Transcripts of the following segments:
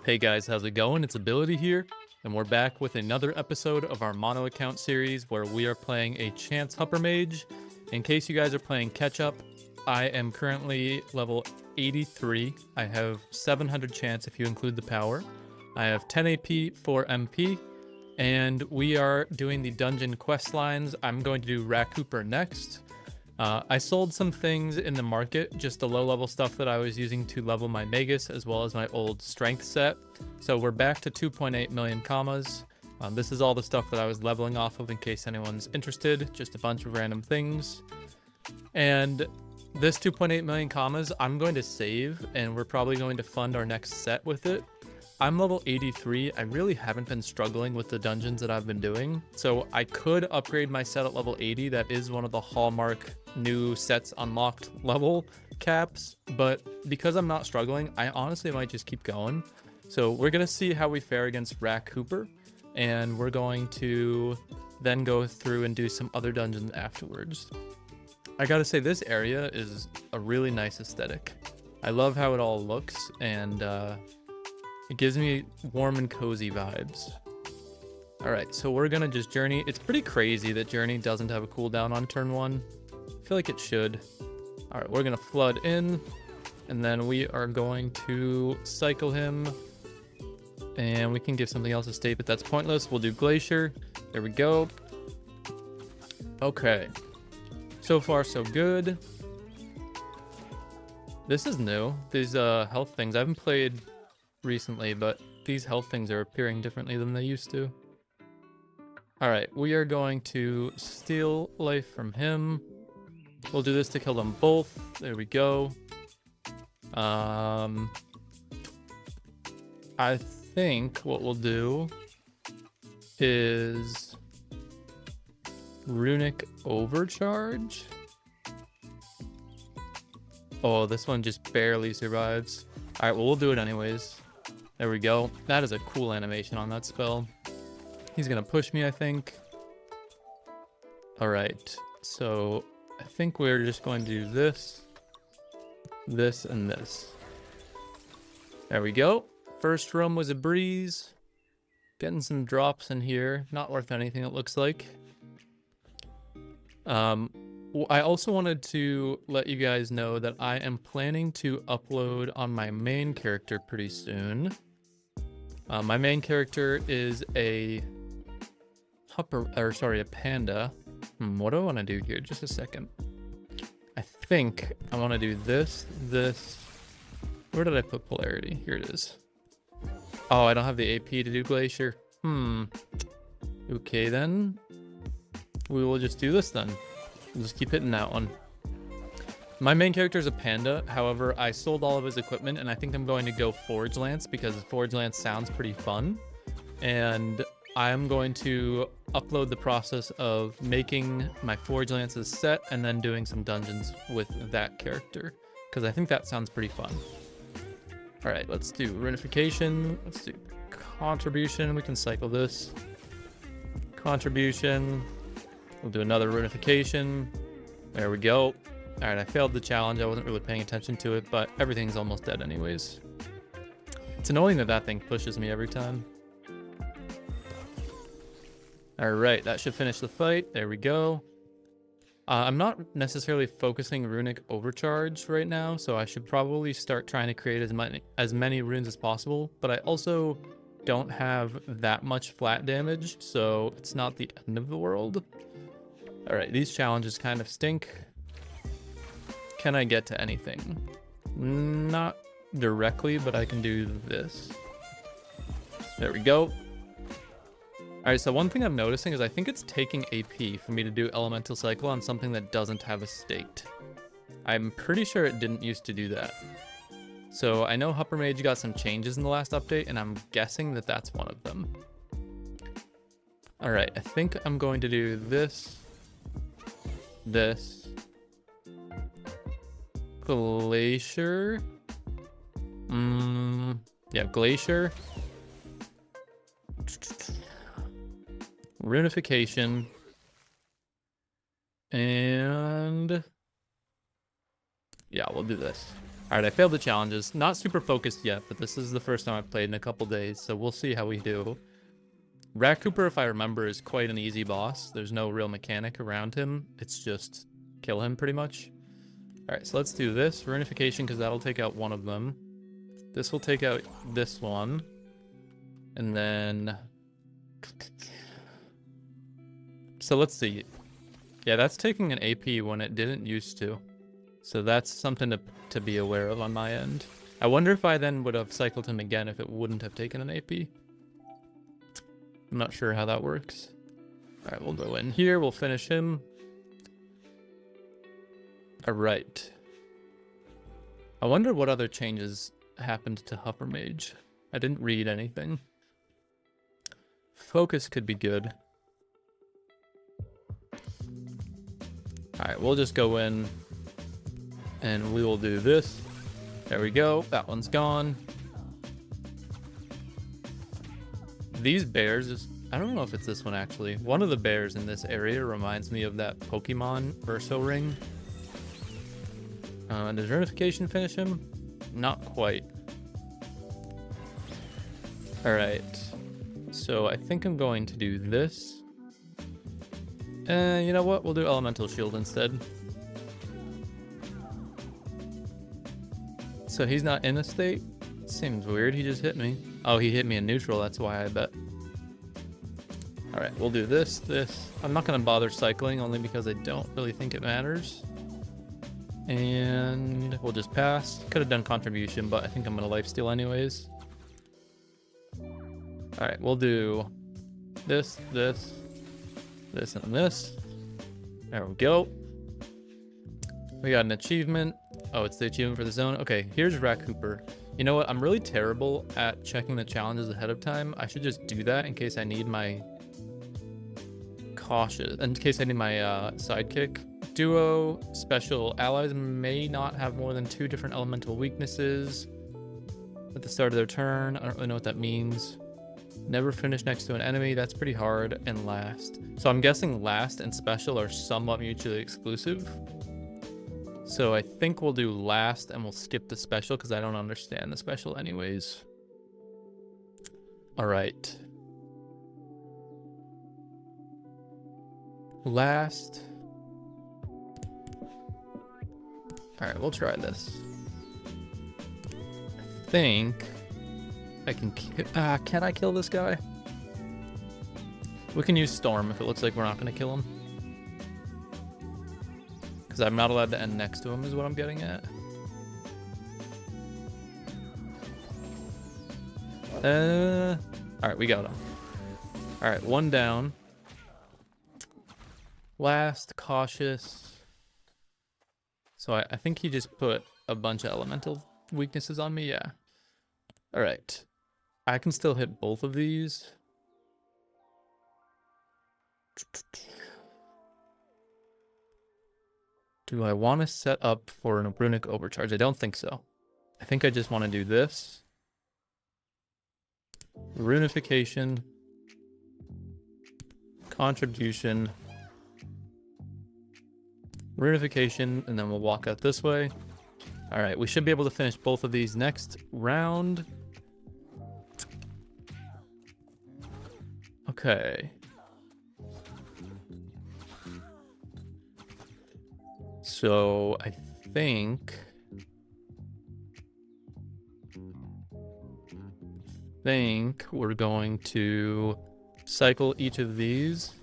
Hey guys, how's it going? It's Ability here, and we're back with another episode of our mono account series where we are playing a Chance Hupper Mage. In case you guys are playing catch up, I am currently level 83. I have 700 chance if you include the power. I have 10 AP, 4 MP, and we are doing the dungeon quest lines. I'm going to do Rack Hooper next. I sold some things in the market, just the low level stuff that I was using to level my Magus as well as my old strength set. So we're back to 2.8 million commas. This is all the stuff that I was leveling off of in case anyone's interested, just a bunch of random things. And this 2.8 million commas, I'm going to save and we're probably going to fund our next set with it. I'm level 83. I really haven't been struggling with the dungeons that I've been doing. So I could upgrade my set at level 80. That is one of the hallmark new sets unlocked level caps. But because I'm not struggling, I honestly might just keep going. So we're going to see how we fare against Rack Hooper. And we're going to then go through and do some other dungeons afterwards. I gotta say, this area is a really nice aesthetic. I love how it all looks, and it gives me warm and cozy vibes. Alright, so we're gonna just journey. It's pretty crazy that journey doesn't have a cooldown on turn 1. I feel like it should. Alright, we're gonna flood in, and then we are going to cycle him. And we can give something else a state, but that's pointless. We'll do Glacier. There we go. Okay. So far, so good. This is new. These health things. I haven't played recently, but these health things are appearing differently than they used to. Alright, we are going to steal life from him. We'll do this to kill them both. There we go. I think what we'll do is Runic Overcharge. Oh, this one just barely survives. Alright, well, we'll do it anyways. There we go. That is a cool animation on that spell. He's gonna push me, I think. Alright, so I think we're just going to do this, this, and this. There we go. First room was a breeze. Getting some drops in here. Not worth anything, it looks like. I also wanted to let you guys know that I am planning to upload on my main character pretty soon. My main character is a panda. What do I want to do here? Just a second. I think I want to do this. Where did I put polarity? Here it is. Oh, I don't have the AP to do Glacier. Okay, then. We will just do this then. We'll just keep hitting that one. My main character is a panda. However, I sold all of his equipment, and I think I'm going to go Forge Lance because Forge Lance sounds pretty fun. And I'm going to upload the process of making my Forge Lance's set and then doing some dungeons with that character because I think that sounds pretty fun. All right, let's do Runification. Let's do Contribution. We can cycle this. Contribution. We'll do another Runification. There we go. All right, I failed the challenge. I wasn't really paying attention to it, but everything's almost dead anyways. It's annoying that that thing pushes me every time. All right, that should finish the fight. There we go. I'm not necessarily focusing Runic Overcharge right now, so I should probably start trying to create as many runes as possible, but I also don't have that much flat damage, so it's not the end of the world. All right, these challenges kind of stink. Can I get to anything? Not directly, but I can do this. There we go. All right, so one thing I'm noticing is I think it's taking AP for me to do Elemental Cycle on something that doesn't have a state. I'm pretty sure it didn't used to do that. So I know Hupper Mage got some changes in the last update, and I'm guessing that that's one of them. All right, I think I'm going to do this, this, Glacier. Yeah, Glacier. Runification. And yeah, we'll do this. Alright, I failed the challenges. Not super focused yet, but this is the first time I've played in a couple days, so we'll see how we do. Rat Cooper, if I remember, is quite an easy boss. There's no real mechanic around him. It's just kill him, pretty much. Alright, so let's do this. Reunification, because that'll take out one of them. This will take out this one. And then... So let's see. Yeah, that's taking an AP when it didn't used to. So that's something to be aware of on my end. I wonder if I then would have cycled him again if it wouldn't have taken an AP. I'm not sure how that works. Alright, we'll go in here. We'll finish him. Alright. I wonder what other changes happened to Hupper Mage. I didn't read anything. Focus could be good. Alright, we'll just go in and we will do this. There we go. That one's gone. These bears, I don't know if it's this one actually. One of the bears in this area reminds me of that Pokemon Urso Ring. Does Reunification finish him? Not quite. Alright. So I think I'm going to do this. You know what? We'll do Elemental Shield instead. So he's not in a state? Seems weird. He just hit me. Oh, he hit me in neutral. That's why, I bet. Alright, we'll do this. I'm not going to bother cycling, only because I don't really think it matters. And we'll just pass. Could have done Contribution, but I think I'm going to lifesteal anyways. Alright, we'll do this, and this. There we go. We got an achievement. Oh, it's the achievement for the zone. Okay, here's Rat Cooper. You know what? I'm really terrible at checking the challenges ahead of time. I should just do that in case I need my cautious, in case I need my sidekick. Duo special allies may not have more than 2 different elemental weaknesses at the start of their turn. I don't really know what that means. Never finish next to an enemy. That's pretty hard. And last. So I'm guessing last and special are somewhat mutually exclusive. So I think we'll do last and we'll skip the special because I don't understand the special anyways. All right. Last. All right, we'll try this. I think I can I kill this guy? We can use Storm if it looks like we're not going to kill him. Because I'm not allowed to end next to him is what I'm getting at. Alright, we got him. Alright, one down. Last, cautious. So I think he just put a bunch of elemental weaknesses on me, yeah. Alright. I can still hit both of these. Do I want to set up for an runic overcharge? I don't think so. I think I just want to do this. Reunification. Contribution. Reunification, and then we'll walk out this way. Alright, we should be able to finish both of these next round. Okay. So, I think we're going to cycle each of these.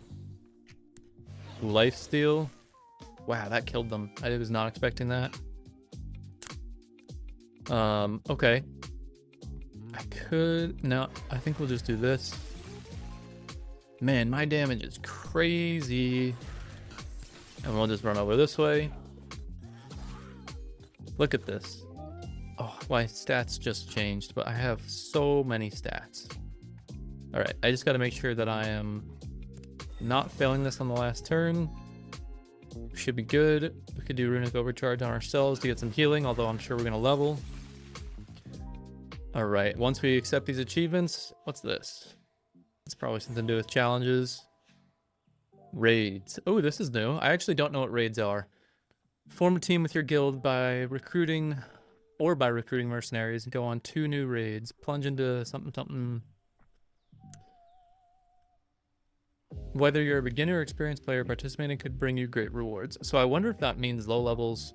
Lifesteal. Wow, that killed them. I was not expecting that. Okay. No, I think we'll just do this. Man, my damage is crazy. And we'll just run over this way. Look at this. Oh, my stats just changed, but I have so many stats. Alright, I just gotta make sure that I am not failing this on the last turn. Should be good. We could do Runic Overcharge on ourselves to get some healing, although I'm sure we're gonna level. Alright, once we accept these achievements, what's this? It's probably something to do with challenges. Raids. Oh, this is new. I actually don't know what raids are. Form a team with your guild by recruiting or by recruiting mercenaries, go on 2 new raids, plunge into something something. Whether you're a beginner or experienced player, participating could bring you great rewards. So I wonder if that means low levels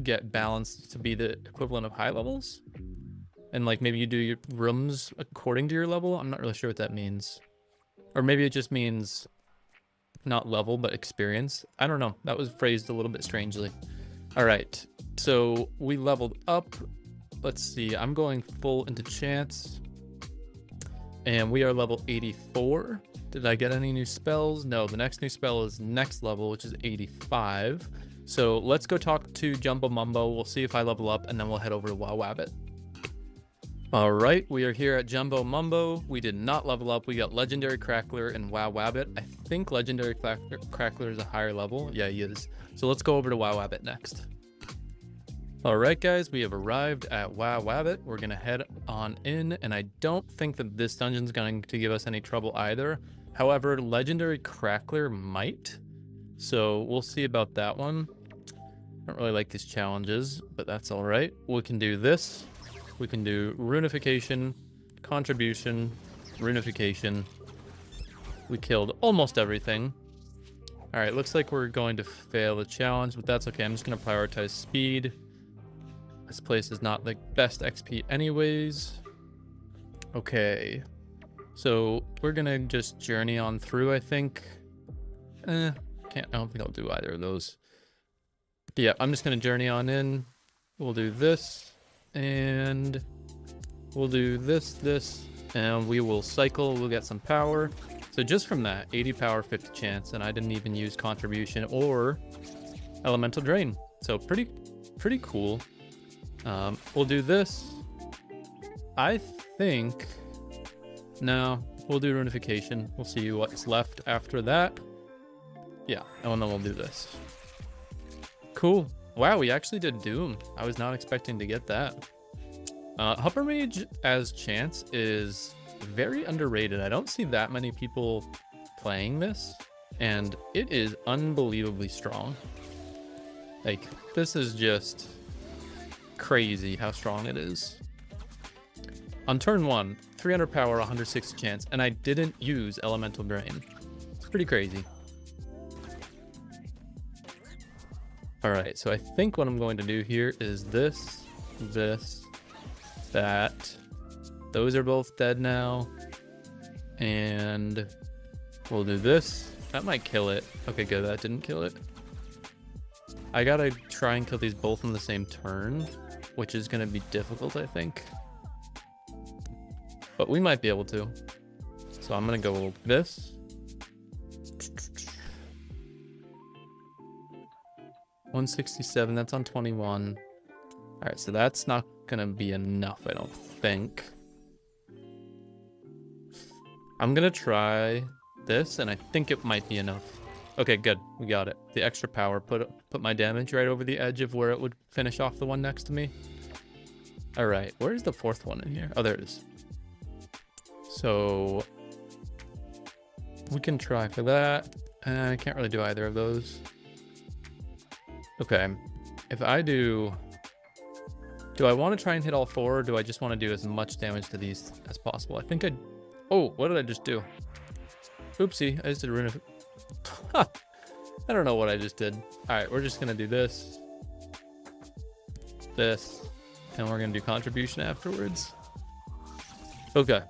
get balanced to be the equivalent of high levels, and like maybe you do your rooms according to your level. I'm not really sure what that means, or maybe it just means not level but experience. I don't know, that was phrased a little bit strangely. All right, so we leveled up. Let's see, I'm going full into chance and we are level 84. Did I get any new spells? No, the next new spell is next level, which is 85. So let's go talk to Jumbo Mumbo. We'll see if I level up, and then we'll head over to Wow Wabbit. All right, we are here at Jumbo Mumbo. We did not level up. We got Legendary Crackler and Wow Wabbit. I think Legendary Crackler is a higher level. Yeah, he is. So let's go over to Wow Wabbit next. All right, guys, we have arrived at Wow Wabbit. We're going to head on in, and I don't think that this dungeon's going to give us any trouble either. However, Legendary Crackler might. So we'll see about that one. I don't really like these challenges, but that's all right. We can do this. We can do Runification, Contribution, Runification. We killed almost everything. All right, looks like we're going to fail the challenge, but that's okay. I'm just going to prioritize speed. This place is not the best XP anyways. Okay. So we're going to just journey on through, I think. I don't think I'll do either of those. Yeah, I'm just going to journey on in. We'll do this, and we'll do this, and we will cycle. We'll get some power. So just from that, 80 power, 50 chance, and I didn't even use contribution or elemental drain. So pretty cool. We'll do this. I think, no, we'll do Runification. We'll see what's left after that. Yeah, and then we'll do this. Cool. Wow, we actually did Doom. I was not expecting to get that. Hupper Mage as chance is very underrated. I don't see that many people playing this, and it is unbelievably strong. Like, this is just crazy how strong it is. On turn 1, 300 power, 160 chance, and I didn't use Elemental Drain. It's pretty crazy. All right, so I think what I'm going to do here is this, that. Those are both dead now. And we'll do this. That might kill it. Okay, good, that didn't kill it. I gotta try and kill these both in the same turn, which is gonna be difficult, I think. But we might be able to. So I'm gonna go this. 167, that's on 21. All right, so that's not gonna be enough, I don't think. I'm gonna try this, and I think it might be enough. Okay, good, we got it. The extra power put my damage right over the edge of where it would finish off the one next to me. All right, where's the fourth one in here? Oh, there it is. So we can try for that. I can't really do either of those. Okay, if I do I want to try and hit all 4, or do I just want to do as much damage to these as possible? I think oh, what did I just do? Oopsie, I just did rune. I don't know what I just did. All right, we're just gonna do this, and we're gonna do contribution afterwards. Okay.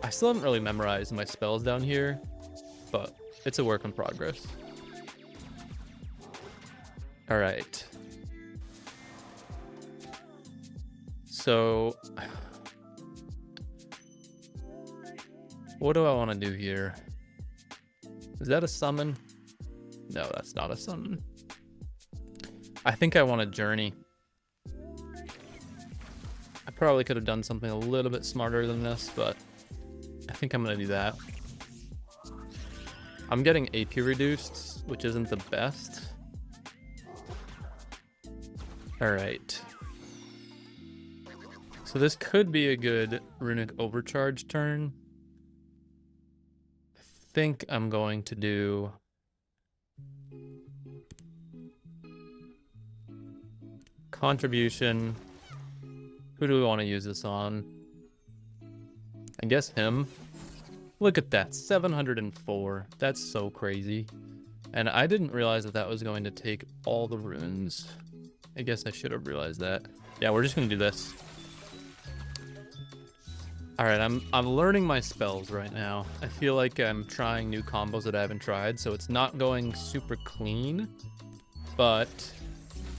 I still haven't really memorized my spells down here, but it's a work in progress. All right. So, what do I want to do here? Is that a summon? No, that's not a summon. I think I want to journey. I probably could have done something a little bit smarter than this, but I think I'm going to do that. I'm getting AP reduced, which isn't the best. All right. So this could be a good runic overcharge turn. I think I'm going to do Contribution. Who do we want to use this on? I guess him. Look at that, 704. That's so crazy. And I didn't realize that that was going to take all the runes. I guess I should have realized that. Yeah, we're just gonna do this. All right, I'm learning my spells right now. I feel like I'm trying new combos that I haven't tried, so it's not going super clean, but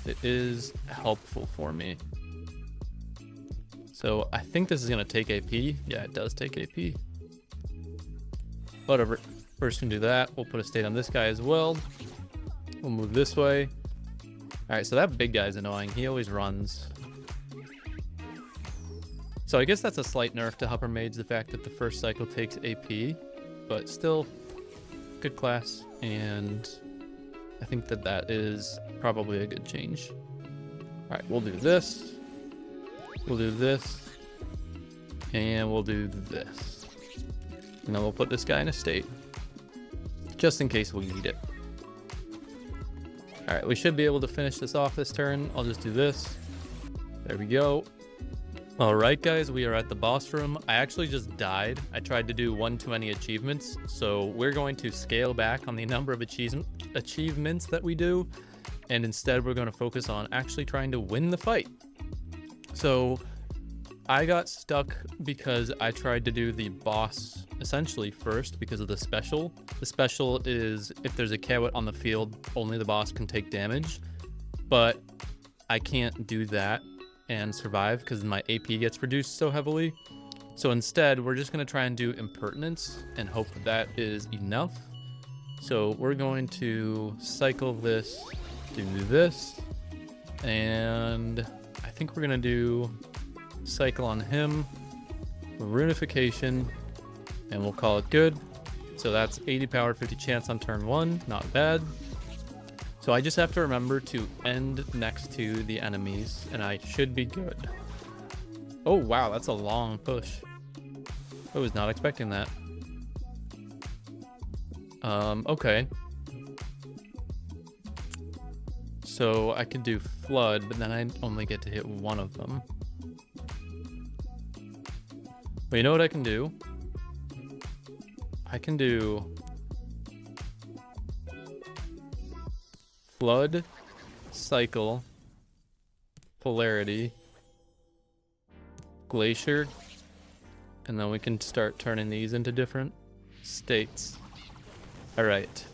it is helpful for me. So I think this is gonna take AP. Yeah, it does take AP. Whatever. First can do that. We'll put a state on this guy as well. We'll move this way. All right, so that big guy's annoying. He always runs. So I guess that's a slight nerf to Hupper Mage, the fact that the first cycle takes AP, but still good class, and I think that that is probably a good change. All right, we'll do this. We'll do this. And we'll do this. And then we'll put this guy in a state, just in case we need it. All right, we should be able to finish this off this turn. I'll just do this. There we go. All right, guys, we are at the boss room. I actually just died. I tried to do one too many achievements, so we're going to scale back on the number of achievements that we do, and instead we're going to focus on actually trying to win the fight. So I got stuck because I tried to do the boss essentially first because of the special. The special is if there's a Kawit on the field, only the boss can take damage, but I can't do that and survive because my AP gets reduced so heavily. So instead, we're just going to try and do Impertinence and hope that that is enough. So we're going to cycle this, do this, and I think we're going to do cycle on him, Runification, and we'll call it good. So that's 80 power, 50 chance on turn 1, not bad. So I just have to remember to end next to the enemies, and I should be good. Oh wow, that's a long push. I was not expecting that. Okay. So I could do Flood, but then I only get to hit one of them. But you know what I can do? I can do Flood, Cycle, Polarity, Glacier, and then we can start turning these into different states. All right.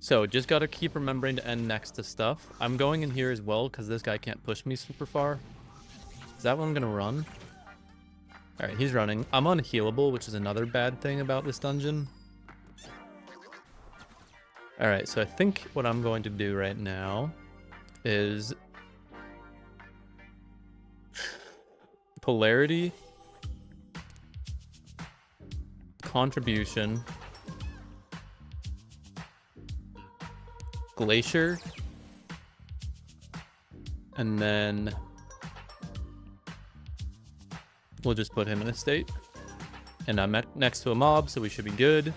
So just got to keep remembering to end next to stuff. I'm going in here as well because this guy can't push me super far. Is that what I'm going to run? All right, he's running. I'm unhealable, which is another bad thing about this dungeon. All right, so I think what I'm going to do right now is Polarity, Contribution, Glacier, and then we'll just put him in a state. And I'm next to a mob, so we should be good.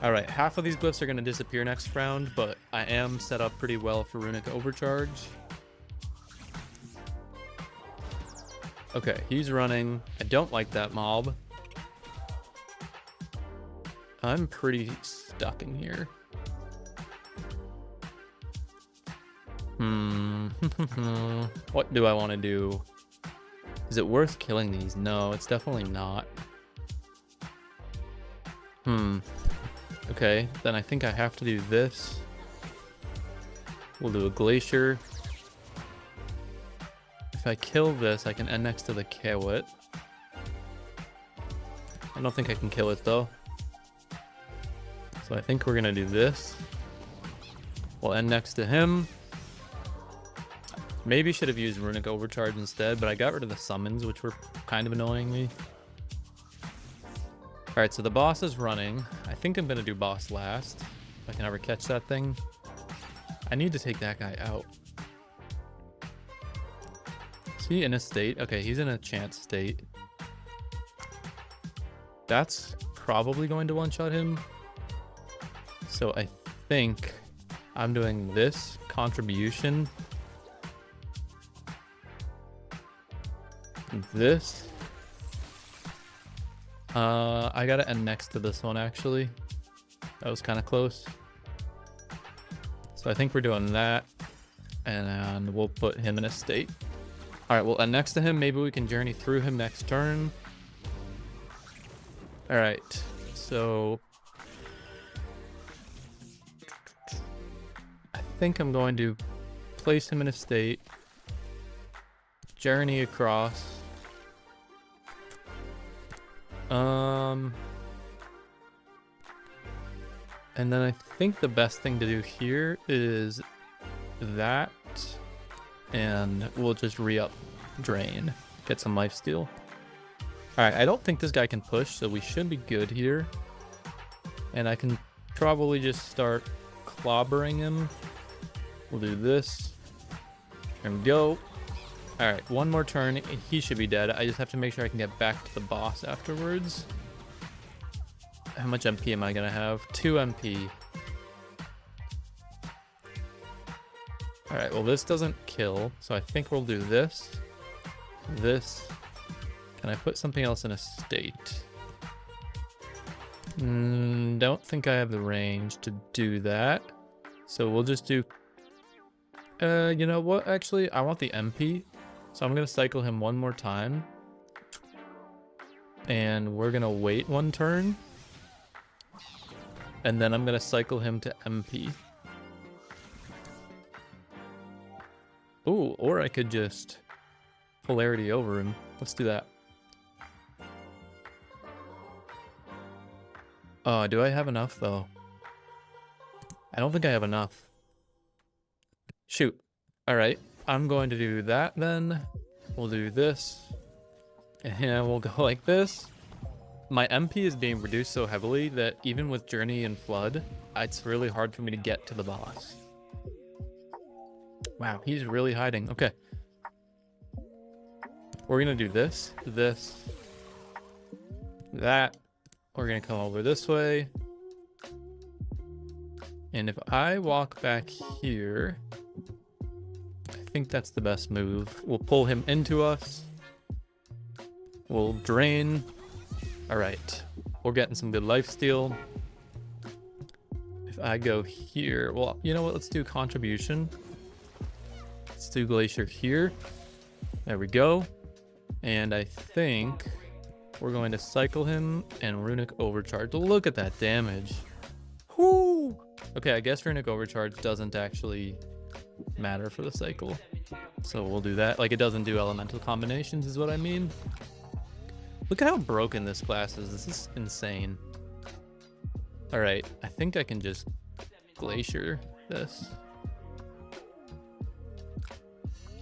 All right, half of these glyphs are going to disappear next round, but I am set up pretty well for Runic Overcharge. Okay, he's running. I don't like that mob. I'm pretty stuck in here. What do I want to do? Is it worth killing these? No, it's definitely not. Okay, then I think I have to do this. We'll do a Glacier. If I kill this, I can end next to the Kawit. I don't think I can kill it though. So I think we're gonna do this. We'll end next to him. Maybe should have used Runic Overcharge instead, but I got rid of the summons, which were kind of annoying me. Alright, so the boss is running. I think I'm gonna do boss last, if I can ever catch that thing. I need to take that guy out. Is he in a state? Okay, he's in a chance state. That's probably going to one-shot him. So I think I'm doing this contribution. This. I gotta end next to this one actually. That was kind of close. So I think we're doing that, and we'll put him in a state. All right, we'll end next to him. Maybe we can journey through him next turn. All right, so I think I'm going to place him in a state, journey across. And then I think the best thing to do here is that, and we'll just re-up drain, get some lifesteal. Alright, I don't think this guy can push, so we should be good here. And I can probably just start clobbering him. We'll do this. There we go. Alright, one more turn, he should be dead. I just have to make sure I can get back to the boss afterwards. How much MP am I gonna have? 2 MP. Alright, well this doesn't kill, so I think we'll do this. This. Can I put something else in a state? Don't think I have the range to do that. So we'll just do... you know what, actually? I want the MP. So I'm gonna cycle him one more time. And we're gonna wait one turn. And then I'm gonna cycle him to MP. Ooh, or I could just polarity over him. Let's do that. Oh, do I have enough though? I don't think I have enough. Shoot. Alright, I'm going to do that then. We'll do this. And we'll go like this. My MP is being reduced so heavily that even with Journey and Flood, it's really hard for me to get to the boss. Wow, he's really hiding. Okay. We're gonna do this, this, that. We're gonna come over this way. And if I walk back here, I think that's the best move. We'll pull him into us. We'll drain. All right, we're getting some good lifesteal. If I go here, well, you know what? Let's do contribution. Let's do glacier here. There we go. And I think we're going to cycle him and runic overcharge. Look at that damage. Whoo! Okay, I guess runic overcharge doesn't actually matter for the cycle. So we'll do that. Like, it doesn't do elemental combinations is what I mean. Look at how broken this class is. This is insane. All right, I think I can just glacier this.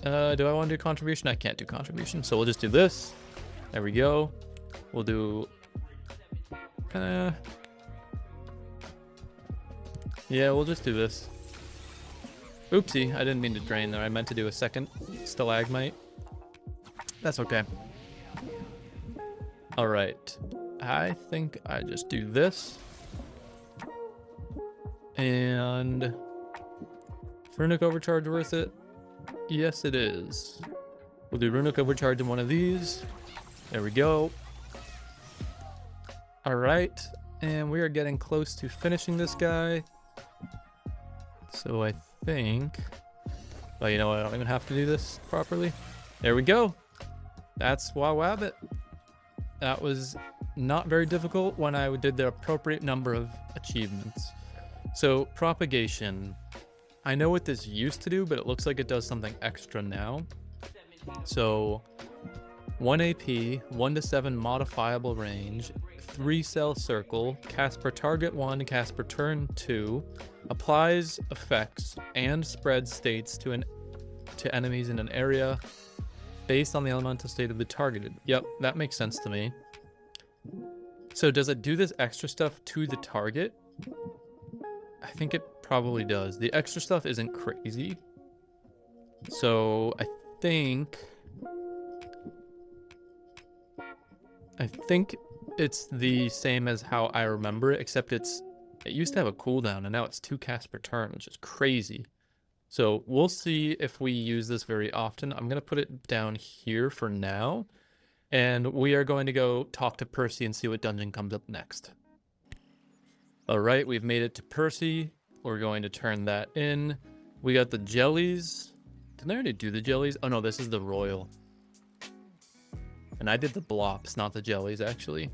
Do I want to do contribution? I can't do contribution, so we'll just do this. There we go. We'll do... yeah, we'll just do this. Oopsie, I didn't mean to drain there. I meant to do a second stalagmite. That's okay. All right, I think I just do this. And runic overcharge worth it? Yes, it is. We'll do runic overcharge in one of these. There we go. All right, and we are getting close to finishing this guy. So I think, well, you know what? I don't even have to do this properly. There we go. That's Wawabbit. That was not very difficult when I did the appropriate number of achievements. So propagation. I know what this used to do, but it looks like it does something extra now. So 1 AP, 1 to 7 modifiable range, 3 cell circle, cast per target 1, cast per turn 2, applies effects and spreads states to enemies in an area based on the elemental state of the targeted. Yep, that makes sense to me. So does it do this extra stuff to the target? I think it probably does. The extra stuff isn't crazy. So I think it's the same as how I remember it, except it's It used to have a cooldown, and now it's 2 casts per turn, which is crazy. So we'll see if we use this very often. I'm going to put it down here for now. And we are going to go talk to Percy and see what dungeon comes up next. All right, we've made it to Percy. We're going to turn that in. We got the jellies. Didn't I already do the jellies? Oh no, this is the royal. And I did the blops, not the jellies, actually.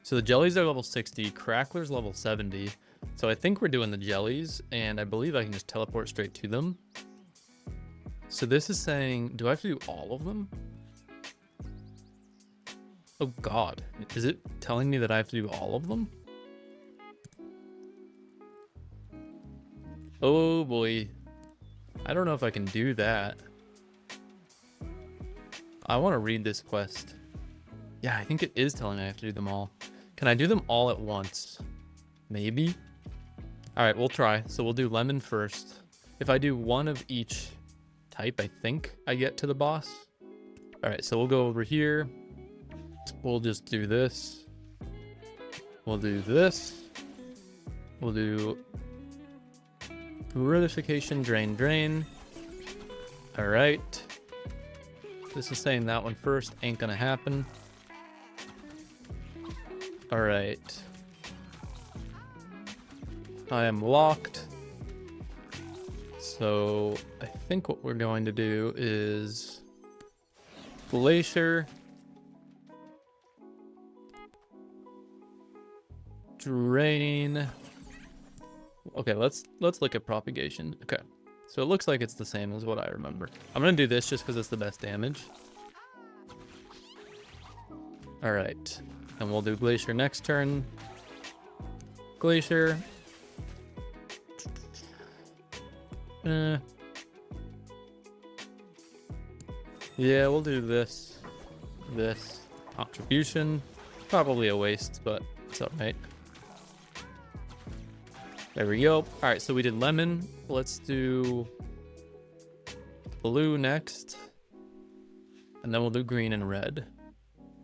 So the jellies are level 60. Crackler's level 70. So I think we're doing the jellies, and I believe I can just teleport straight to them. So this is saying, do I have to do all of them? Oh god, is it telling me that I have to do all of them? Oh boy, I don't know if I can do that. I want to read this quest. Yeah, I think it is telling me I have to do them all. Can I do them all at once? Maybe? Alright, we'll try. So we'll do lemon first. If I do one of each type, I think I get to the boss. Alright, so we'll go over here. We'll just do this. We'll do this. We'll do purification, drain. Alright. This is saying that one first. Ain't gonna happen. Alright. I am locked. So I think what we're going to do is Glacier. Drain. Okay, let's look at propagation. Okay, so it looks like it's the same as what I remember. I'm gonna do this just because it's the best damage. All right, and we'll do Glacier next turn. Glacier. Yeah, we'll do this. This contribution. Probably a waste, but it's all right. There we go. All right, so we did lemon. Let's do blue next. And then we'll do green and red.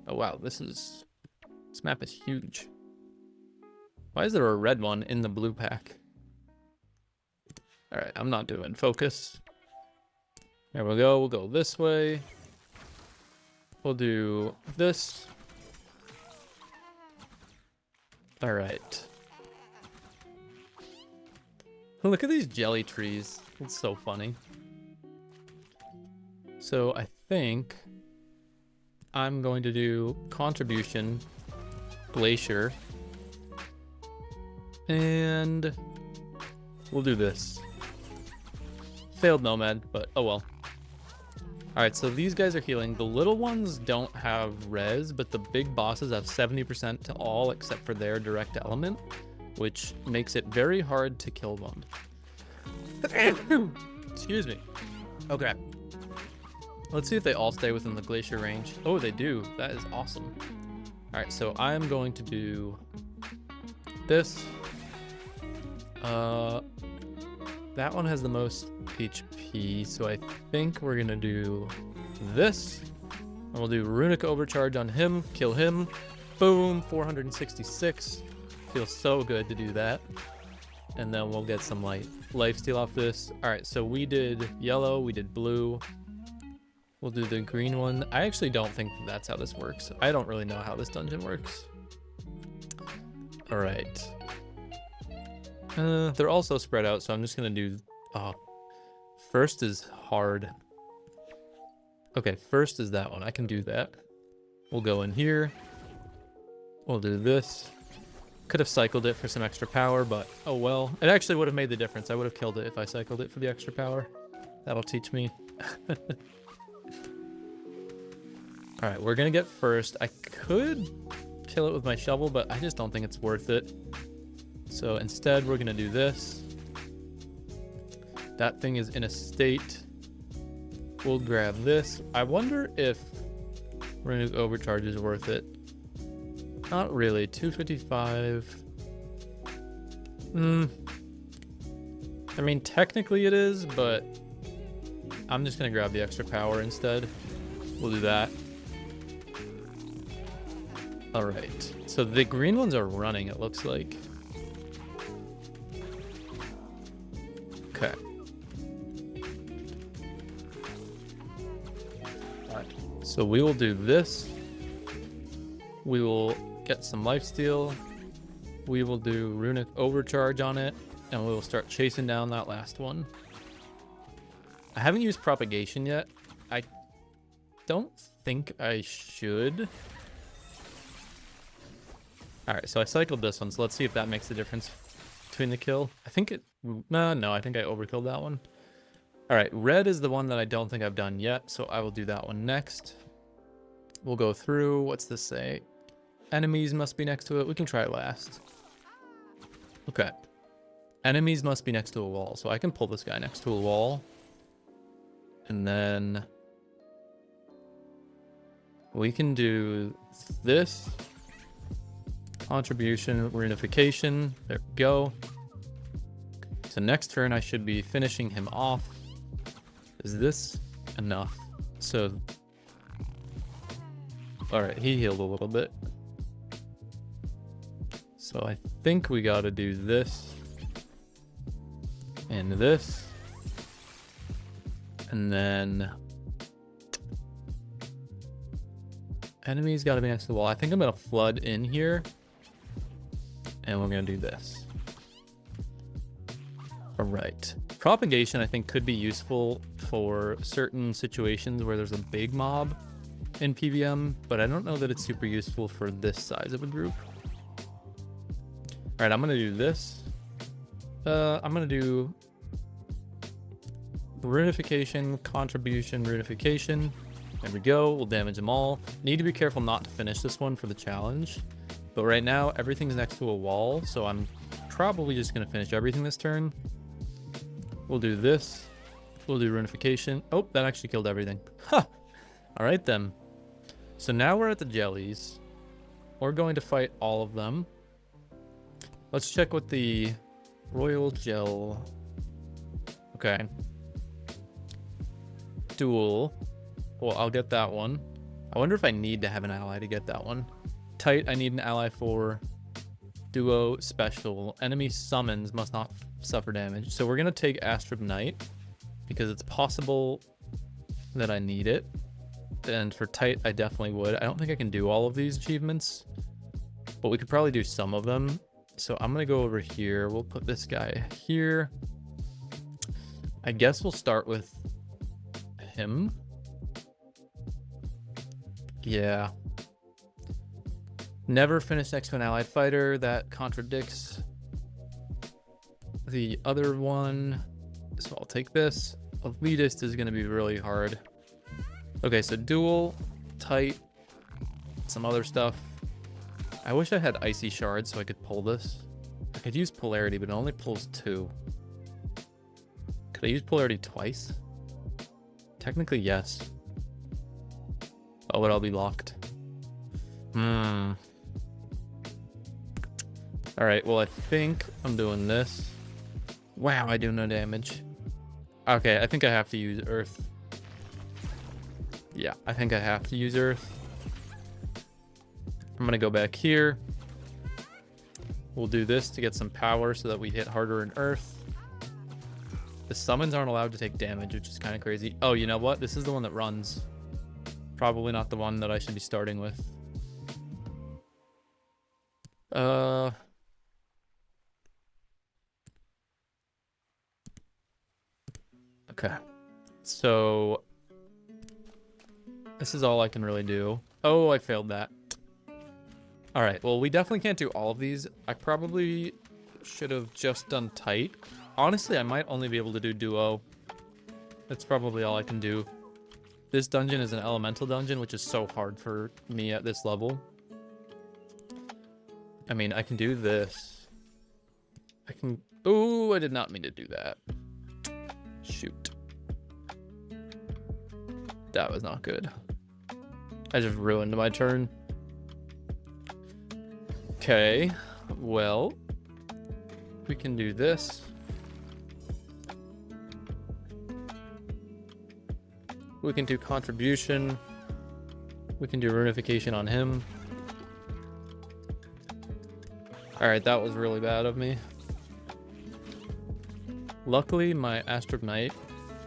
Oh, wow. This map is huge. Why is there a red one in the blue pack? All right, I'm not doing focus. There we go. We'll go this way. We'll do this. All right. Look at these jelly trees. It's so funny. So I think I'm going to do contribution, glacier, and we'll do this. Failed nomad, but oh well. All right, so these guys are healing. The little ones don't have res, but the big bosses have 70% to all except for their direct element, which makes it very hard to kill them. Excuse me. Okay. Let's see if they all stay within the glacier range. Oh, they do. That is awesome. All right, so I'm going to do this. That one has the most HP, so I think we're gonna do this. And we'll do runic overcharge on him, kill him. Boom, 466. Feels so good to do that. And then we'll get some lifesteal off this. All right, so we did yellow, we did blue. We'll do the green one. I actually don't think that's how this works. I don't really know how this dungeon works. All right. They're also spread out, so I'm just gonna do, first is hard. Okay, first is that one. I can do that. We'll go in here. We'll do this. Could have cycled it for some extra power, but oh well. It actually would have made the difference. I would have killed it if I cycled it for the extra power. That'll teach me. All right, we're gonna get first. I could kill it with my shovel, but I just don't think it's worth it. So instead, we're gonna do this. That thing is in a state. We'll grab this. I wonder if Runic Overcharge is worth it. Not really. 255. I mean, technically it is, but I'm just gonna grab the extra power instead. We'll do that. All right. So the green ones are running, it looks like. Okay. Alright, so we will do this. We will get some lifesteal. We will do runic overcharge on it, and we will start chasing down that last one. I haven't used propagation yet. I don't think I should. Alright, so I cycled this one, so let's see if that makes a difference between the kill. I think it... No, I think I overkilled that one. Alright, red is the one that I don't think I've done yet, so I will do that one next. We'll go through. What's this say? Enemies must be next to it. We can try it last. Okay. Enemies must be next to a wall, so I can pull this guy next to a wall. And then... we can do this. Contribution, reunification. There we go. So next turn I should be finishing him off. Is this enough? So... alright, he healed a little bit. So I think we gotta do this. And this. And then... enemies gotta be next to the wall. I think I'm gonna flood in here. And we're gonna do this. Alright. Propagation, I think, could be useful for certain situations where there's a big mob in PVM, but I don't know that it's super useful for this size of a group. Alright, I'm gonna do this. I'm gonna do reunification, contribution, reunification. There we go. We'll damage them all. Need to be careful not to finish this one for the challenge. But right now, everything's next to a wall, so I'm probably just going to finish everything this turn. We'll do this. We'll do reunification. Oh, that actually killed everything. Ha! All right, then. So now we're at the jellies. We're going to fight all of them. Let's check what the Royal Gel... okay. Duel. Well, I'll get that one. I wonder if I need to have an ally to get that one. Tight, I need an ally for. Duo, special. Enemy summons must not suffer damage. So we're going to take Astrib Knight because it's possible that I need it. And for tight, I definitely would. I don't think I can do all of these achievements, but we could probably do some of them. So I'm going to go over here. We'll put this guy here. I guess we'll start with him. Yeah. Never finish next to an allied fighter. That contradicts the other one. So I'll take this. Elitist is going to be really hard. Okay, so duel, tight, some other stuff. I wish I had icy shards so I could pull this. I could use polarity, but it only pulls 2. Could I use polarity twice? Technically, yes. Oh, but I'll be locked. Alright, well, I think I'm doing this. Wow, I do no damage. Okay, I think I have to use Earth. Yeah, I think I have to use Earth. I'm gonna go back here. We'll do this to get some power so that we hit harder in Earth. The summons aren't allowed to take damage, which is kind of crazy. Oh, you know what? This is the one that runs. Probably not the one that I should be starting with. Okay. So this is all I can really do. Oh, I failed that. All right. Well, we definitely can't do all of these. I probably should have just done tight. Honestly, I might only be able to do duo. That's probably all I can do. This dungeon is an elemental dungeon, which is so hard for me at this level. I mean, I can do this. I can... oh, I did not mean to do that. Shoot. That was not good. I just ruined my turn. Okay, well, we can do this. We can do contribution. We can do reunification on him. All right, that was really bad of me. Luckily, my Astromite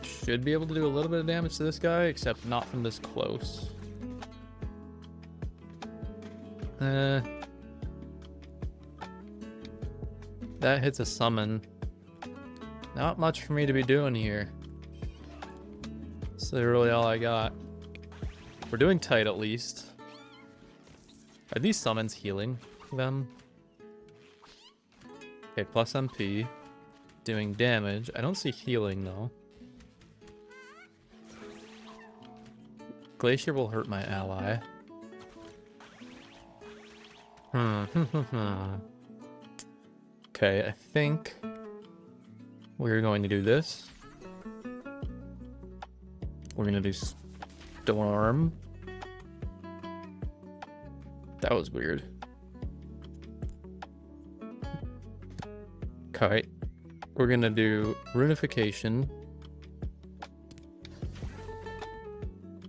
should be able to do a little bit of damage to this guy, except not from this close. That hits a summon. Not much for me to be doing here. That's literally all I got. We're doing tight at least. Are these summons healing them? Okay, plus MP. Doing damage. I don't see healing though. Glacier will hurt my ally. Okay, I think we're going to do this. We're going to do Storm. That was weird. Okay. We're going to do Runification.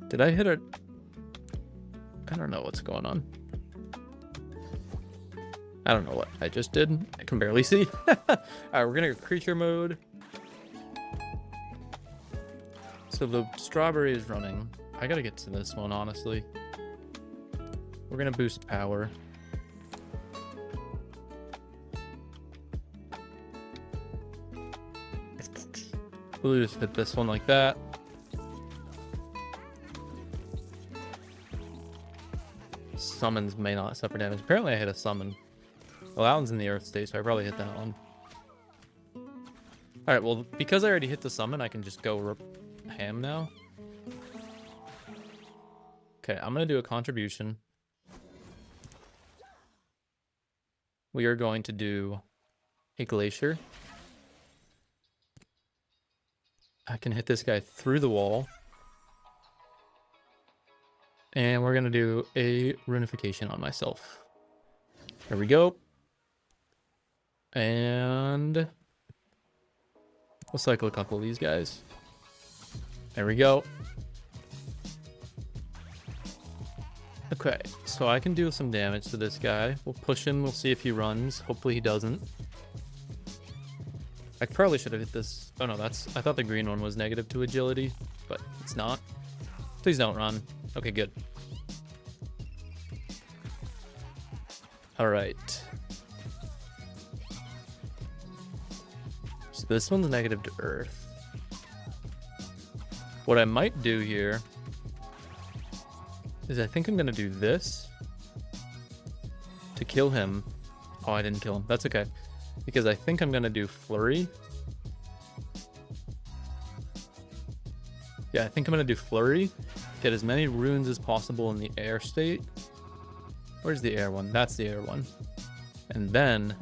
Did I hit a... I don't know what's going on. I don't know what I just did. I can barely see. Alright, we're going to go creature mode. So the strawberry is running. I gotta get to this one, honestly. We're gonna boost power. We'll just hit this one like that. Summons may not suffer damage. Apparently I hit a summon. Well, that one's in the earth state, so I probably hit that one. Alright, well, because I already hit the summon, I can just go ham now. Okay, I'm gonna do a contribution. We are going to do a glacier. I can hit this guy through the wall. And we're gonna do a runification on myself. There we go. And we'll cycle a couple of these guys. There we go. Okay, so I can do some damage to this guy. We'll push him, we'll see if he runs. Hopefully he doesn't. I probably should have hit this. Oh no, that's... I thought the green one was negative to agility, but it's not. Please don't run. Okay, good. Alright. So this one's negative to earth. What I might do here is I think I'm going to do this to kill him. Oh, I didn't kill him. That's okay. Because I think I'm going to do Flurry. Yeah, I think I'm going to do Flurry. Get as many runes as possible in the air state. Where's the air one? That's the air one. And then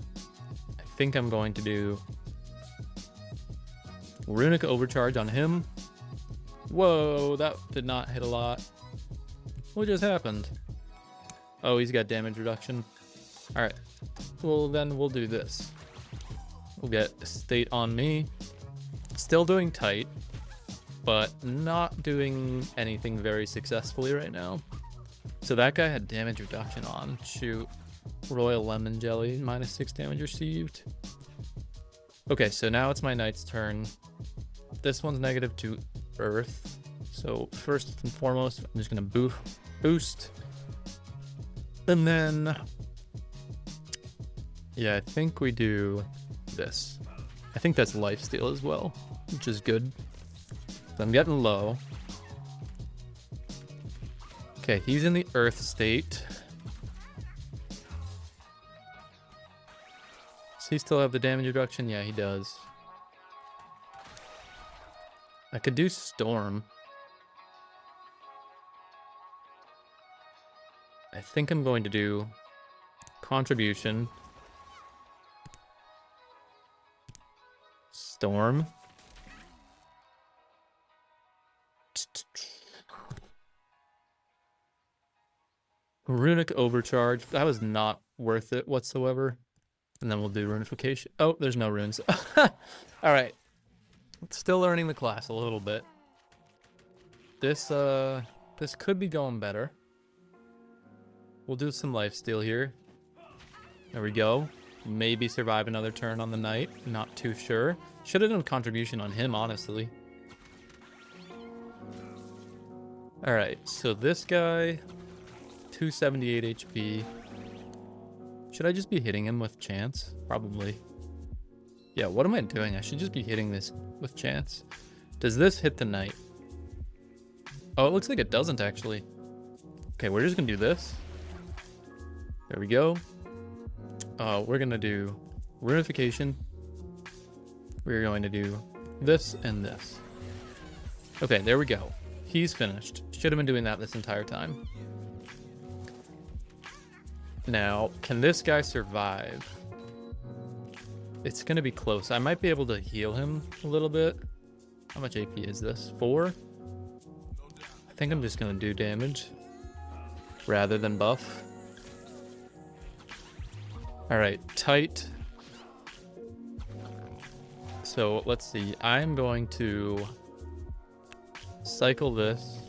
I think I'm going to do Runic Overcharge on him. Whoa, that did not hit a lot. What just happened? Oh, he's got damage reduction. Alright. Well, then we'll do this. We'll get State on me. Still doing tight, but not doing anything very successfully right now. So that guy had damage reduction on. Shoot. Royal Lemon Jelly, -6 damage received. Okay, so now it's my knight's turn. This one's negative to earth. So first and foremost, I'm just going to boost. And then... yeah, I think we do this. I think that's lifesteal as well, which is good. So I'm getting low. Okay, he's in the earth state. Does he still have the damage reduction? Yeah, he does. I could do Storm. I think I'm going to do Contribution. Storm. Runic Overcharge. That was not worth it whatsoever. And then we'll do Runification. Oh, there's no runes. Alright. Still learning the class a little bit. This could be going better. We'll do some lifesteal here. There we go. maybe survive another turn on the knight. Not too sure. Should have done contribution on him, honestly. All right, so this guy, 278 HP. Should I just be hitting him with chance? Probably. Yeah, what am I doing? I should just be hitting this with chance. Does this hit the knight? Oh, it looks like it doesn't actually. Okay, we're just gonna do this. There we go. We're gonna do Runification. We're going to do this and this. Okay, there we go. He's finished. Should have been doing that this entire time. Now, can this guy survive? It's gonna be close. I might be able to heal him a little bit. How much AP is this? 4? I think I'm just gonna do damage rather than buff. All right, tight. So let's see. I'm going to cycle this.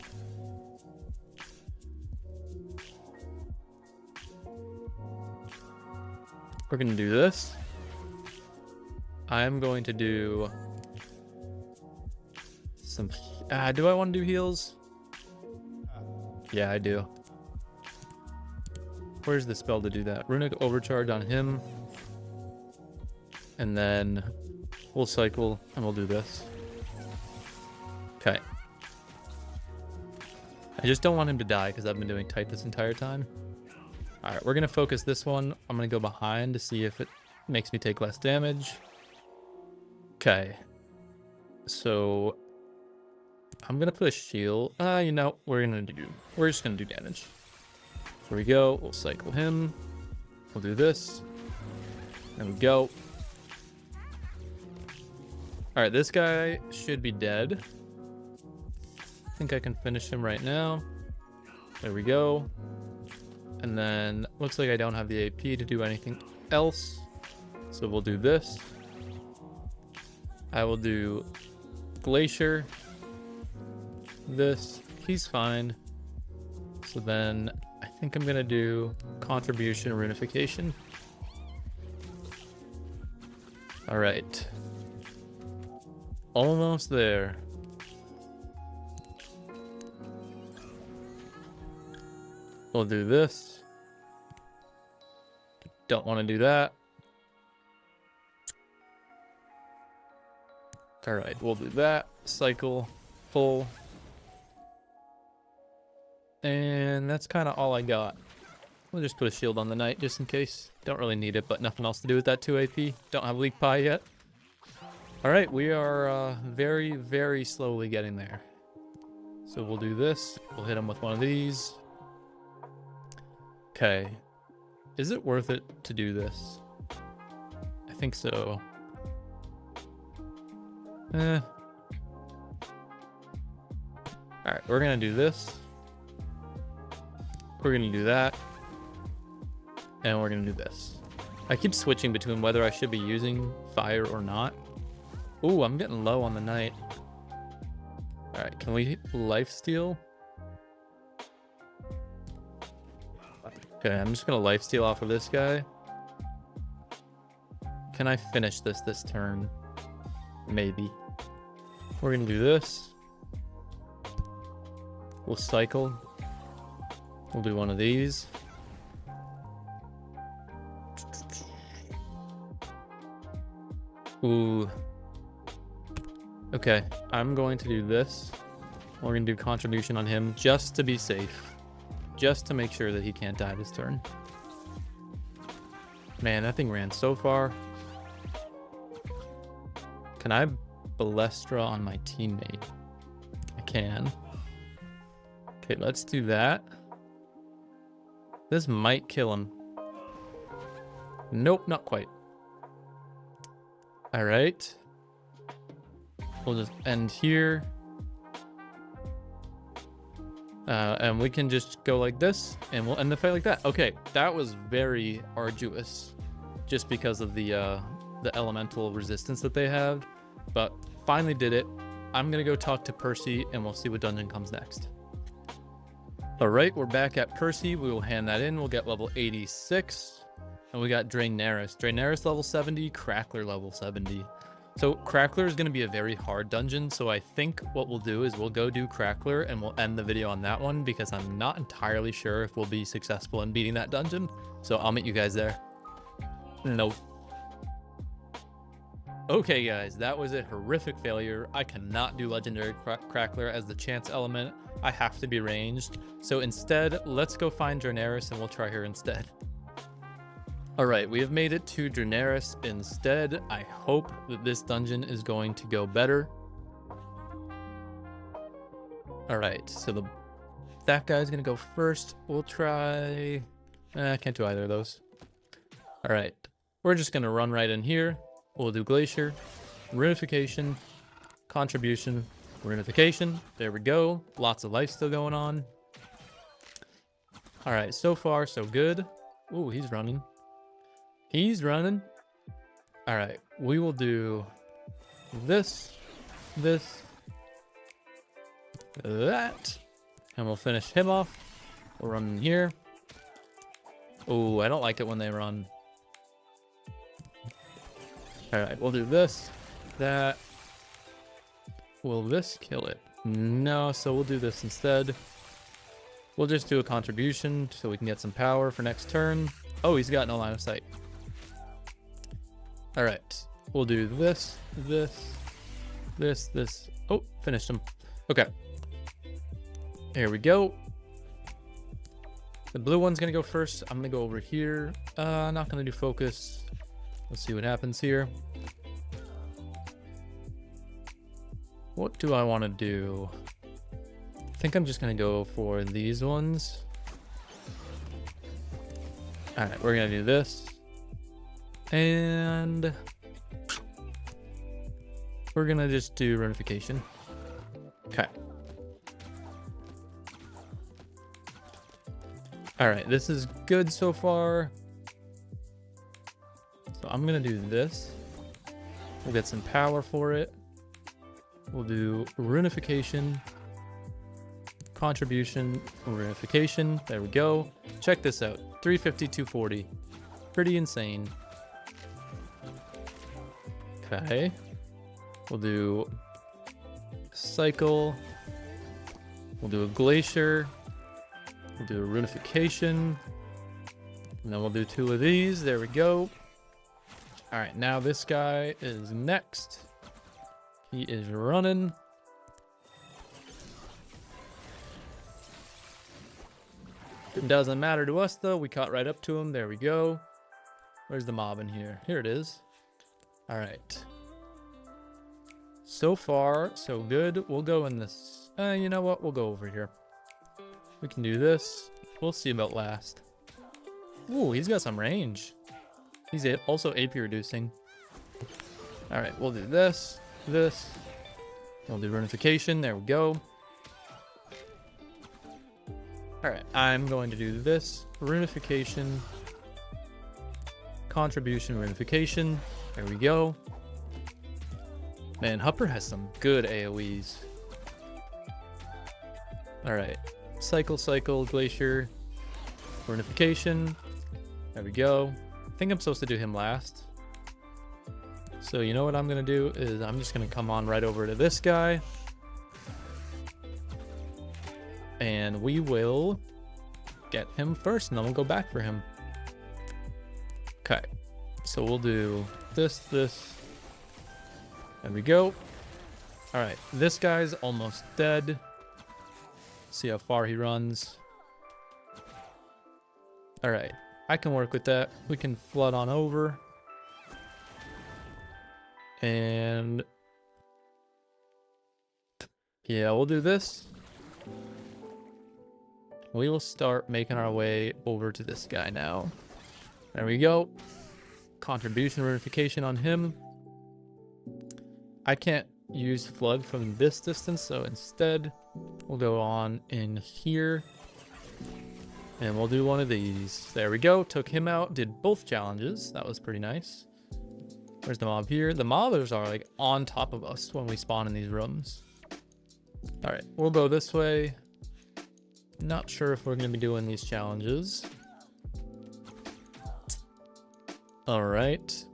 We're gonna do this. I'm going to do some. Do I want to do heals? Yeah, I do. Where's the spell to do that? Runic Overcharge on him. And then we'll cycle and we'll do this. Okay. I just don't want him to die because I've been doing tight this entire time. All right, we're going to focus this one. I'm going to go behind to see if it makes me take less damage. Okay. So I'm going to put a shield. You know, we're just going to do damage. Here we go. We'll cycle him. We'll do this. There we go. All right, this guy should be dead. I think I can finish him right now. There we go. And then looks like I don't have the AP to do anything else. So we'll do this. I will do Glacier. This. He's fine. So then I think I'm going to do Contribution Runification. All right. Almost there. We'll do this. Don't want to do that. All right, we'll do that. Cycle, full. And that's kind of all I got. We'll just put a shield on the knight just in case. Don't really need it, but nothing else to do with that 2 AP. Don't have leak pie yet. All right, we are very, very slowly getting there. So we'll do this. We'll hit him with one of these. Okay. Is it worth it to do this? I think so. Alright, we're gonna do this. We're gonna do that. And we're gonna do this. I keep switching between whether I should be using fire or not. Ooh, I'm getting low on the knight. Alright, can we lifesteal? Okay, I'm just gonna lifesteal off of this guy. Can I finish this turn? Maybe. We're gonna do this. We'll cycle. We'll do one of these. Ooh. Okay, I'm going to do this. We're gonna do Contribution on him just to be safe. Just to make sure that he can't die this turn. Man, that thing ran so far. Can I Balestra on my teammate? I can. Okay, let's do that. This might kill him. Nope, not quite. All right. We'll just end here. And we can just go like this, and we'll end the fight like that. Okay, that was very arduous, just because of the elemental resistance that they have. But finally did it. I'm gonna go talk to Percy, and we'll see what dungeon comes next. All right, we're back at Percy. We will hand that in. We'll get level 86. And we got Draenaris. Draenaris level 70, Crackler level 70. So Crackler is going to be a very hard dungeon. So I think what we'll do is we'll go do Crackler and we'll end the video on that one because I'm not entirely sure if we'll be successful in beating that dungeon. So I'll meet you guys there. Nope. Okay, guys, that was a horrific failure. I cannot do Legendary Crackler as the chance element. I have to be ranged. So instead, let's go find Draenaris and we'll try her instead. All right, we have made it to Draenaris instead. I hope that this dungeon is going to go better. All right, so that guy's gonna go first. We'll try, I can't do either of those. All right, we're just gonna run right in here. We'll do Glacier, Runification, Contribution, Runification. There we go. Lots of life still going on. All right, so far so good. Ooh, he's running. He's running. All right, we will do this, that, and we'll finish him off. We'll run in here. Oh, I don't like it when they run. All right, we'll do this, that. Will this kill it? No, so we'll do this instead. We'll just do a contribution so we can get some power for next turn. Oh, he's got no line of sight. All right, we'll do this. Oh, finished him. Okay. Here we go. The blue one's gonna go first. I'm gonna go over here. Not gonna do focus. Let's see what happens here. What do I want to do? I think I'm just gonna go for these ones. All right, we're gonna do this. And we're gonna just do Runification. Okay. All right, this is good so far. So I'm gonna do this. We'll get some power for it. We'll do Runification, Contribution, Runification. There we go. Check this out. 350, 240. Pretty insane. Okay. We'll do Cycle. We'll do a Glacier. We'll do a Runification. And then we'll do 2 of these. There we go. All right, now this guy is next. He is running. It doesn't matter to us though. We caught right up to him. There we go. Where's the mob in here? Here it is. All right. So far, so good. We'll go in this. You know what? We'll go over here. We can do this. We'll see about last. Ooh, he's got some range. He's also AP reducing. All right, we'll do this. We'll do Runification. There we go. All right, I'm going to do this. Runification. Contribution, Runification. There we go. Man, Hupper has some good AoEs. All right. Cycle, Glacier. Runification. There we go. I think I'm supposed to do him last. So you know what I'm going to do is I'm just going to come on right over to this guy. And we will get him first, and then we'll go back for him. Okay. So we'll do this. There we go. All right. This guy's almost dead. See how far he runs. All right. I can work with that. We can flood on over. And yeah, we'll do this. We will start making our way over to this guy now. There we go. Contribution Runification on him. I can't use flood from this distance, so instead we'll go on in here. And we'll do one of these. There we go. Took him out. Did both challenges. That was pretty nice. Where's the mob here? The mobbers are like on top of us when we spawn in these rooms. All right, we'll go this way. Not sure if we're going to be doing these challenges. All right.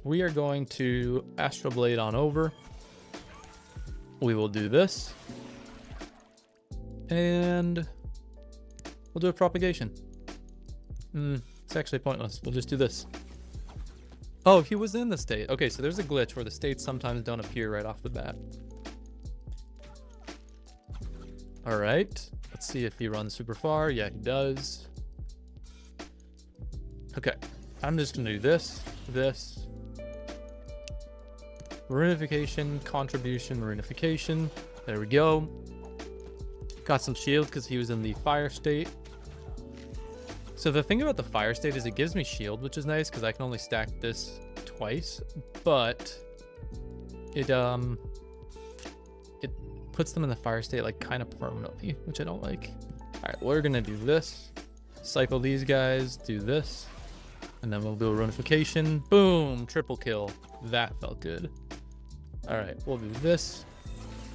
We are going to Astral Blade on over. We will do this. And we'll do a propagation. It's actually pointless. We'll just do this. Oh, he was in the state. Okay, so there's a glitch where the states sometimes don't appear right off the bat. All right. Let's see if he runs super far. Yeah, he does. Okay. I'm just going to do this, this. Runification, contribution, runification. There we go. Got some shield because he was in the fire state. So the thing about the fire state is it gives me shield, which is nice because I can only stack this twice, but it puts them in the fire state like kind of permanently, which I don't like. All right, we're gonna do this, cycle these guys, do this, and then we'll do a runification. Boom, triple kill. That felt good. All right, we'll do this.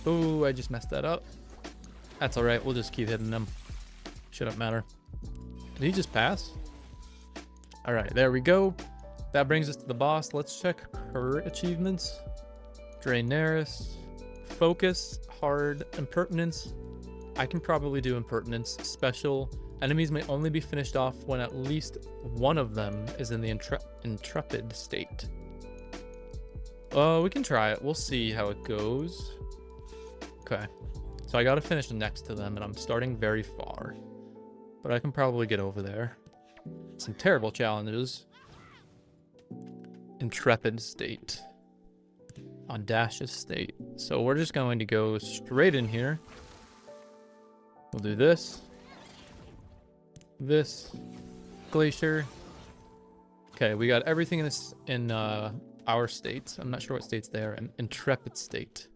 Ooh, I just messed that up. That's all right, we'll just keep hitting them. Shouldn't matter. Did he just pass? All right, there we go. That brings us to the boss. Let's check her achievements. Draenaris, focus, hard, impertinence. I can probably do impertinence. Special. Enemies may only be finished off when at least one of them is in the intrepid state. We can try it. We'll see how it goes. Okay. So I got to finish next to them, and I'm starting very far. But I can probably get over there. Some terrible challenges. Intrepid state. Audacious state. So we're just going to go straight in here. We'll do this. This. Glacier. Okay, we got everything in this in our states. I'm not sure what states they are in. Intrepid state.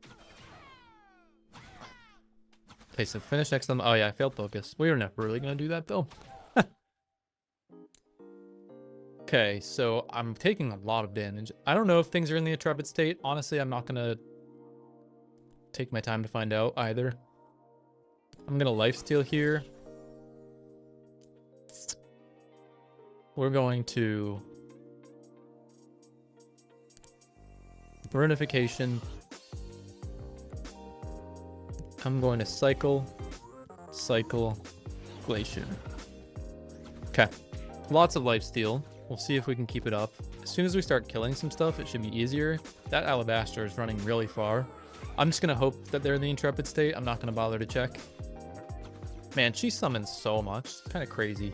Okay, so finish next to them. Oh yeah, I failed focus. We were never really gonna do that though. Okay, so I'm taking a lot of damage. I don't know if things are in the intrepid state. Honestly, I'm not gonna take my time to find out either. I'm gonna lifesteal here. We're going to Runification. I'm going to cycle, glacier. Okay, lots of lifesteal. We'll see if we can keep it up. As soon as we start killing some stuff, it should be easier. That alabaster is running really far. I'm just gonna hope that they're in the intrepid state. I'm not gonna bother to check. Man, she summons so much. It's kind of crazy.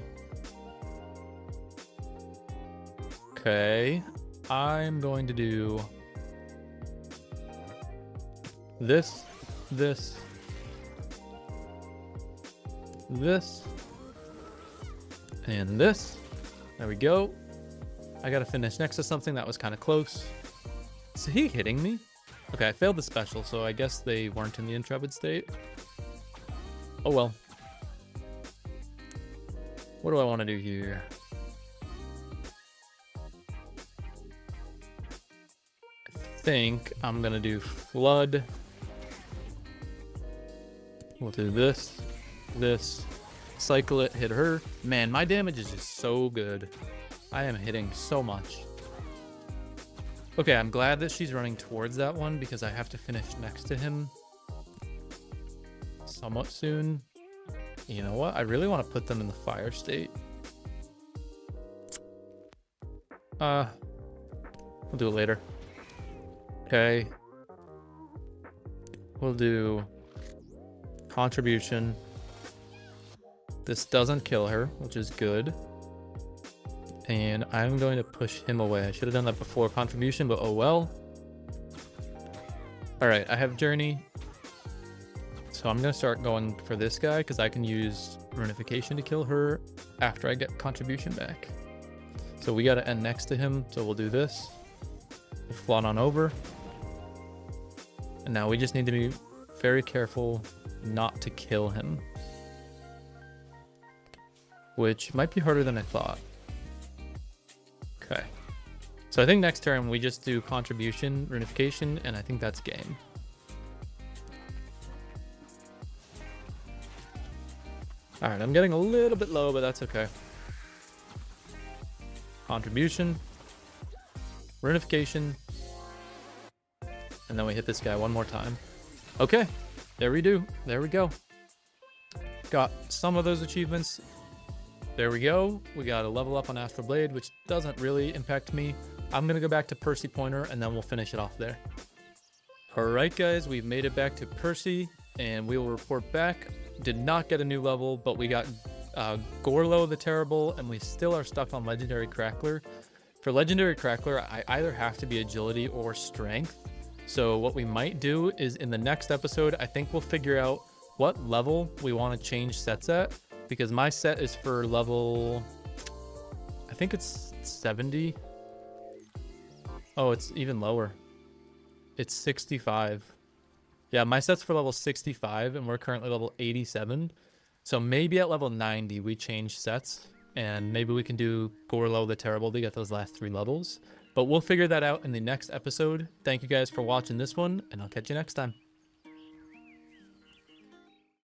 Okay, I'm going to do this, this, this, and this. There we go. I gotta finish next to something that was kind of close. Is he hitting me? Okay, I failed the special, so I guess they weren't in the intrepid state. Oh well. What do I want to do here? I think I'm gonna do flood. We'll do this, this, cycle it, hit her. Man, my damage is just so good. I am hitting so much. Okay, I'm glad that she's running towards that one because I have to finish next to him somewhat soon. You know what? I really want to put them in the fire state. We'll do it later. Okay. We'll do contribution. This doesn't kill her, which is good. And I'm going to push him away. I should have done that before contribution, but oh well. All right, I have journey. So I'm going to start going for this guy because I can use runification to kill her after I get contribution back. So we got to end next to him. So we'll do this. We'll float on over. And now we just need to be very careful not to kill him. Which might be harder than I thought. Okay. So I think next turn we just do contribution, runification, and I think that's game. Alright, I'm getting a little bit low, but that's okay. Contribution. Runification. And then we hit this guy one more time. Okay, there we do. There we go. Got some of those achievements. There we go. We got a level up on Astral Blade, which doesn't really impact me. I'm going to go back to Percy Pointer, and then we'll finish it off there. Alright guys, we've made it back to Percy, and we will report back. Did not get a new level, but we got Gorlo the Terrible, and we still are stuck on Legendary Crackler. For Legendary Crackler, I either have to be Agility or Strength. So what we might do is in the next episode, I think we'll figure out what level we want to change sets at, because my set is for level, I think it's 70. Oh, it's even lower. It's 65. Yeah, my set's for level 65, and we're currently level 87. So maybe at level 90, we change sets, and maybe we can do Gorlo the Terrible to get those last 3 levels. But we'll figure that out in the next episode. Thank you guys for watching this one, and I'll catch you next time.